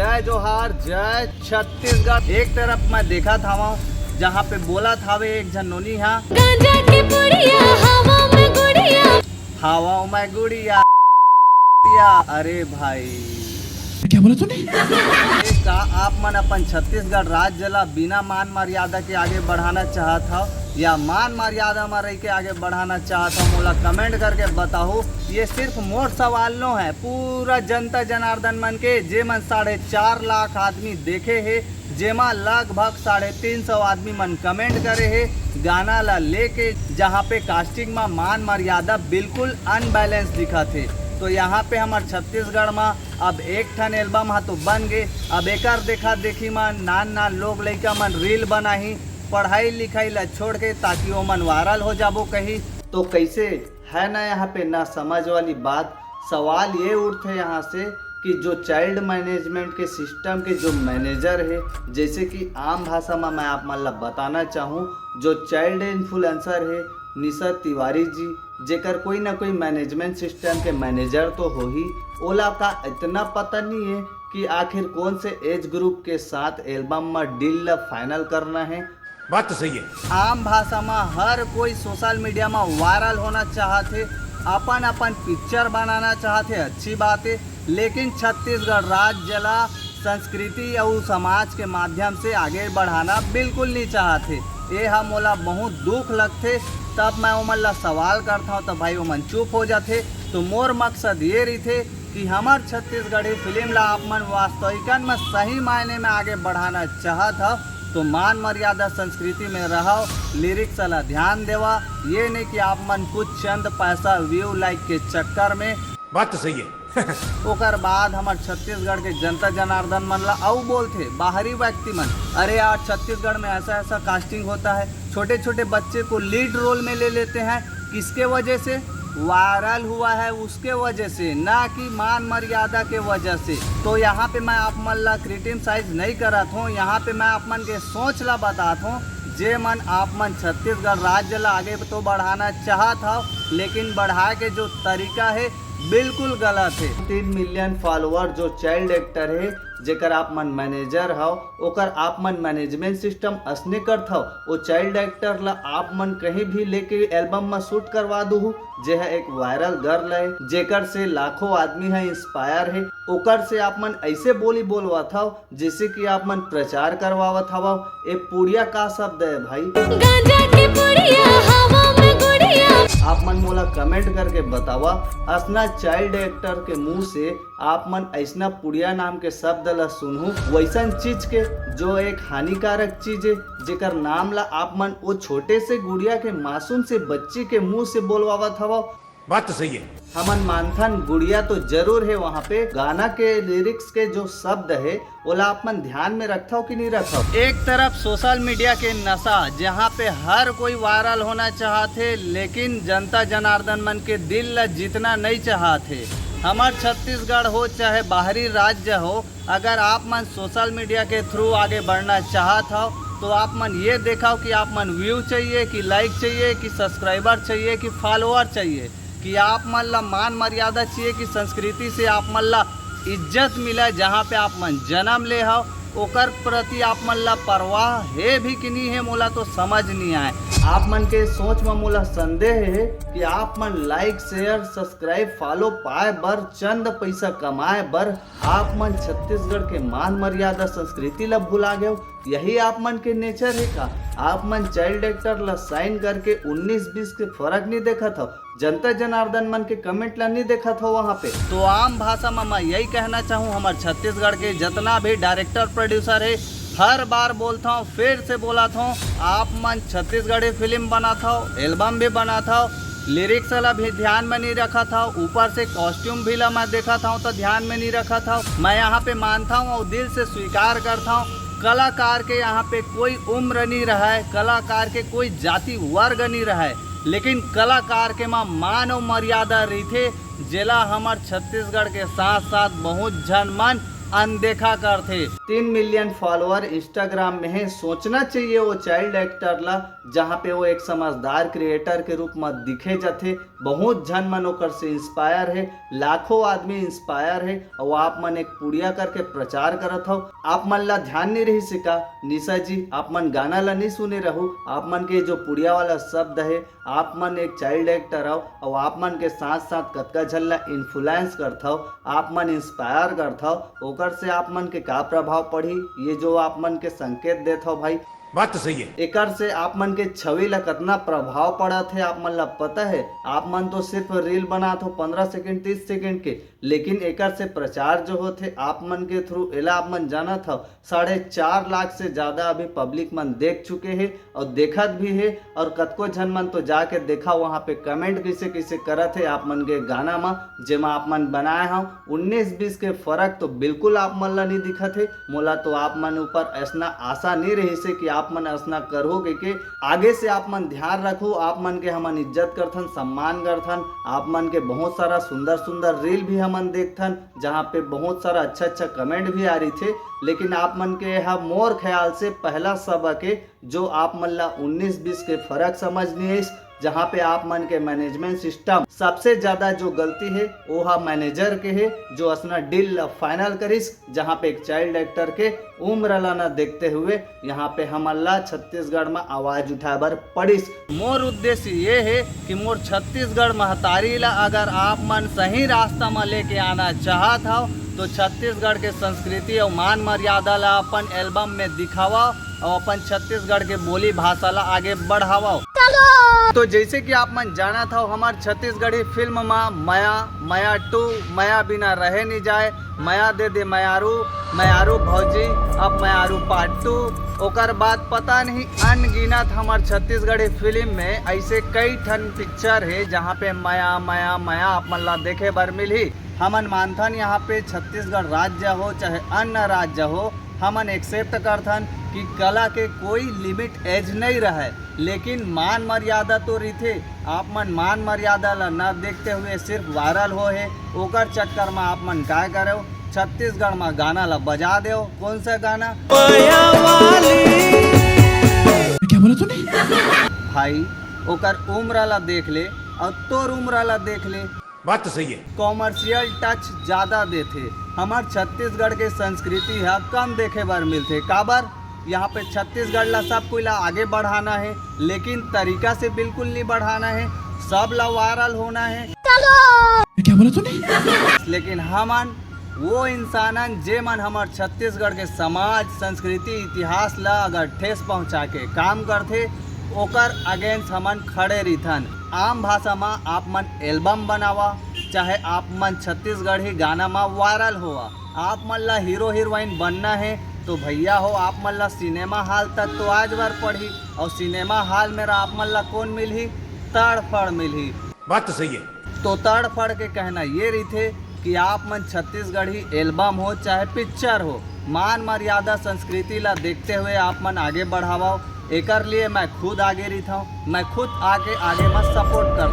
जय जोहार जय छत्तीसगढ़। एक तरफ मैं देखा था वहाँ जहाँ पे बोला था वे एक जनोनी यहाँ गांजा की पुड़िया हवा में गुड़िया हवा में गुड़िया। अरे भाई क्या बोला तूने? का आप मन अपन छत्तीसगढ़ राज्य ला बिना मान मर्यादा के आगे बढ़ाना चाहत हो या मान मर्यादा में रह के आगे बढ़ाना चाहत हो? मोला कमेंट करके बताओ। ये सिर्फ मोर सवाल नो है, पूरा जनता जनार्दन मन के जे मन 4.5 लाख आदमी देखे है, जेमा लगभग 350 आदमी मन कमेंट करे है गाना ला लेके, जहाँ पे कास्टिंग में मान मर्यादा बिल्कुल अनबैलेंस दिखा थे। तो यहाँ पे हमारे छत्तीसगढ़ में अब एक ठन एल्बम हा तो बन गए। अब एकर देखा देखी में नान लोग लइका मन रील बनाही पढ़ाई लिखाई ला छोड़ के, ताकि वो मन वायरल हो जाबो कहीं। तो कैसे है ना यहाँ पे ना समझ वाली बात। सवाल ये उठते यहाँ से कि जो चाइल्ड मैनेजमेंट के सिस्टम के जो मैनेजर है, जैसे कि आम भाषा में मैं आप मन ला बताना चाहूँ, जो चाइल्ड इन्फ्लुएंसर है निशा तिवारी जी, जेकर कोई ना कोई मैनेजमेंट सिस्टम के मैनेजर तो हो ही, ओला का इतना पता नहीं है कि आखिर कौन से एज ग्रुप के साथ एल्बम में डील फाइनल करना है। बात तो सही है। आम भाषा में हर कोई सोशल मीडिया में वायरल होना चाहते, अपन पिक्चर बनाना चाहते, अच्छी बात है। लेकिन छत्तीसगढ़ राज्य ला संस्कृति और समाज के माध्यम से आगे बढ़ाना बिल्कुल नहीं चाहते। ये हम मोला बहुत दुख लगते। तब मैं उमन ला सवाल करता हूँ तो भाई उमन चुप हो जाते। तो मोर मकसद ये रही थे कि हमार छत्तीसगढ़ी फिल्म ला आप मन वास्तविकन में सही मायने में आगे बढ़ाना चाहत हो तो मान मर्यादा संस्कृति में रहो, लिरिक्स ला ध्यान देवा। ये नहीं कि आप मन कुछ चंद पैसा व्यू लाइक के चक्कर में। बात तो सही है। ओकर बाद हमार छत्तीसगढ़ के जनता जनार्दन मन ला आउ बोलते बाहरी व्यक्ति मन, अरे यार छत्तीसगढ़ में ऐसा ऐसा कास्टिंग होता है, छोटे छोटे बच्चे को लीड रोल में ले लेते हैं। किसके वजह से? वायरल हुआ है उसके वजह से, ना कि मान मर्यादा के वजह से। तो यहाँ पे मैं आप मन ला क्रिटिसाइज नहीं करत हूँ, यहाँ पे मैं आप मन के सोच ला बताता हूँ। जे मन आप मन छत्तीसगढ़ राज्य ला आगे तो बढ़ाना चाहत हो, लेकिन बढ़ा के जो तरीका है बिल्कुल गलत है। 3 मिलियन फॉलोअर जो चाइल्ड एक्टर है, जेकर आप मन मैनेजर हो, ओकर आप मन मैनेजमेंट सिस्टम असने करत हो। वो चाइल्ड एक्टर ला आप मन कहीं भी लेके एल्बम में शूट करवा दू, जे है एक वायरल गर्ल है, जेकर से लाखों आदमी है इंस्पायर है। ओकर से आप मन ऐसे बोली बोलवात हो जैसे कि आप मन प्रचार करवावत हवा। ये पुड़िया का शब्द है भाई? गांजा की पुड़िया हवा में गुड़िया। आप मन मोला कमेंट करके बतावा, असना चाइल्ड एक्टर के मुंह से आप मन ऐसा पुड़िया नाम के शब्द ला सुनू, वैसन चीज के जो एक हानिकारक चीज है, जेकर नाम ला आप मन वो छोटे से गुड़िया के मासूम से बच्ची के मुंह से बोलवावत हवा। बात तो सही है। हमन मानथन गुड़िया तो जरूर है, वहाँ पे गाना के लिरिक्स के जो शब्द है ओला आप मन ध्यान में रखता हो कि नहीं रखता हो? एक तरफ सोशल मीडिया के नशा, जहाँ पे हर कोई वायरल होना चाहते, लेकिन जनता जनार्दन मन के दिल ला जितना नहीं चाहते। हमार छत्तीसगढ़ हो चाहे बाहरी राज्य हो, अगर आप मन सोशल मीडिया के थ्रू आगे बढ़ना चाहत हो तो आप मन ये देखाओ कि आप मन व्यू चाहिए कि लाइक चाहिए कि सब्सक्राइबर चाहिए कि फॉलोअर चाहिए, कि आप मन ला मान मर्यादा चाहिए कि संस्कृति से आप मन ला इज्जत मिले, जहाँ पे आप मन जन्म ले हो ओकर प्रति आप मन ला परवाह है भी कि नहीं है, मोला तो समझ नहीं आए। आप मन के सोच में मोला संदेह है कि आप मन लाइक शेयर सब्सक्राइब फॉलो पाए बर, चंद पैसा कमाए बर आप मन छत्तीसगढ़ के मान मर्यादा संस्कृति ला भुला गए। यही आप मन के नेचर है का? आप मन चाइल्ड एक्टर ला साइन करके 19-20 के फर्क नहीं देखा था, जनता जनार्दन मन के कमेंट ला नहीं देखा था वहाँ पे। तो आम भाषा में मैं यही कहना चाहूँ, हमारे छत्तीसगढ़ के जितना भी डायरेक्टर प्रोड्यूसर है, हर बार बोलता हूँ फिर से बोला था, आप मन छत्तीसगढ़ी फिल्म बना था, एल्बम भी बना था, लिरिक्स ला भी ध्यान में नहीं रखा था, ऊपर से कॉस्ट्यूम भी ला मैं देखा था तो ध्यान में नहीं रखा था। मैं यहाँ पे मानता हूँ और दिल से स्वीकार करता हूँ, कलाकार के यहाँ पे कोई उम्र नहीं रहा है, कलाकार के कोई जाति वर्ग नहीं रहा है, लेकिन कलाकार के माँ मान और मर्यादा रही थे, जिला हमार छत्तीसगढ़ के साथ साथ बहुत जन मन अनदेखा करथे। 3 मिलियन फॉलोअर इंस्टाग्राम में है। सोचना चाहिए वो चाइल्ड एक्टर ला, जहाँ पे वो एक समझदार क्रिएटर के रूप में दिखे जाते। बहुत जन मन ओकर से इंस्पायर है, लाखों आदमी इंस्पायर है। और आप मन एक पुड़िया करके प्रचार करत हो। आप मन ला ध्यान नहीं रही सिका निशा जी, आप मन गाना ला नहीं सुने रहू। आप मन के जो पुड़िया वाला शब्द है, आप मन एक चाइल्ड एक्टर हो और आप मन के साथ साथ कतका झल्ला इन्फ्लुएंस करता हो, आप मन इंस्पायर करता हो। ओकर से आप मन के का प्रभाव पड़ी, ये जो आप मन के संकेत देता हो भाई, बात तो सही है। एकर से आप मन के छवि ला कितना प्रभाव पड़ा थे आप मन ला पता है। आप मन तो सिर्फ रील बनाते हो 15 सेकंड 30 सेकंड के, लेकिन एकर से प्रचार जो होते आप मन के थ्रू एला आप मन जाना था 4.5 लाख से ज्यादा अभी पब्लिक मन देख चुके हैं और देखत भी है। और कतको जन मन तो जाके देखा वहाँ पे कमेंट किसे किसे करत है आप मन के गाना में, जेमा आप मन बनाए हो 19-20 के फर्क तो बिल्कुल आप मन ला नहीं दिखत है। मोला तो आप मन ऊपर ऐसा आशा नहीं रही से कि आप मन ऐसा करोगे के आगे से आप मन ध्यान रखो। आप मन के हमन इज्जत करथन, सम्मान करथन। आप मन के बहुत सारा सुंदर सुंदर रील भी हमन देखथन, जहाँ पे बहुत सारा अच्छा अच्छा कमेंट भी आ रही थे। लेकिन आप मन के यहाँ मोर ख्याल से पहला सबक है जो आप मन ला 19-20 के फर्क समझनी है, जहाँ पे आप मन के मैनेजमेंट सिस्टम सबसे ज्यादा जो गलती है वो हा मैनेजर के है, जो अपना डील फाइनल करिस। जहाँ पे एक चाइल्ड एक्टर के उम्र ला न देखते हुए यहाँ पे हमला छत्तीसगढ़ में आवाज उठाए बर पड़िस। मोर उद्देश्य ये है कि मोर छत्तीसगढ़ महतारी ला अगर आप मन सही रास्ता में लेके आना चाहत हो तो छत्तीसगढ़ के संस्कृति और मान मर्यादा ला अपन एल्बम में दिखावा और अपन छत्तीसगढ़ के बोली भाषा ला आगे बढ़ावा। तो जैसे कि आप मन जाना था हमार छत्तीसगढ़ी फिल्म में माया, माया 2, माया बिना रहे नहीं जाए, माया दे दे मयारू, मयारू भौजी, अब मयारू पार्ट 2। ओकर बाद पता नहीं अनगिनत हमार छत्तीसगढ़ी फिल्म में ऐसे कई ठन पिक्चर है जहाँ पे माया माया माया आप मन ला देखे बर मिली। हमन मानथन यहाँ पे छत्तीसगढ़ राज्य हो चाहे अन्य राज्य हो, हमन एक्सेप्ट करथन कि कला के कोई लिमिट एज नहीं रहे, लेकिन मान मर्यादा तो रही। आप मन मान मर्यादा ला न देखते हुए सिर्फ वायरल हो है, ओकर चक्कर में आप मन क्या करे हो छत्तीसगढ़ में गाना ला बजा दे। कौन सा गाना? क्या बोला तूने? भाई ओकर उम्र ला देख ले और तोर उम्र ला देख ले, बात तो सही है। कॉमर्शियल टच ज्यादा देते। हमार छत्तीसगढ़ के संस्कृति है कम देखे बार मिलते। काबर यहाँ पे छत्तीसगढ़ ला सब कोई ला आगे बढ़ाना है, लेकिन तरीका से बिल्कुल नहीं बढ़ाना है, सब ला वायरल होना है। क्या बोला तूने? लेकिन हमन वो इंसानन जे मन हमार छत्तीसगढ़ के समाज संस्कृति इतिहास ला अगर ठेस पहुँचा के काम करते ओकर अगेंस्ट हमन खड़े रहीथन। आम भाषा में आप मन एल्बम बनावा चाहे आप मन छत्तीसगढ़ी गाना में वायरल हुआ। आप मन ला हीरो हीरोइन बनना है तो भैया हो आप मन ला सिनेमा हॉल तक तो आज बार पढ़ी, और सिनेमा हॉल में आप मन ला कौन मिली? तड़फड़ मिली। बात तो सही है। तो तड़फड़ के कहना ये रही थे कि आप मन छत्तीसगढ़ी एल्बम हो चाहे पिक्चर हो, मान मर्यादा संस्कृति ला देखते हुए आप मन आगे बढ़ावाओ। एकर लिए मैं खुद आगे रही था, मैं खुद आगे में सपोर्ट कर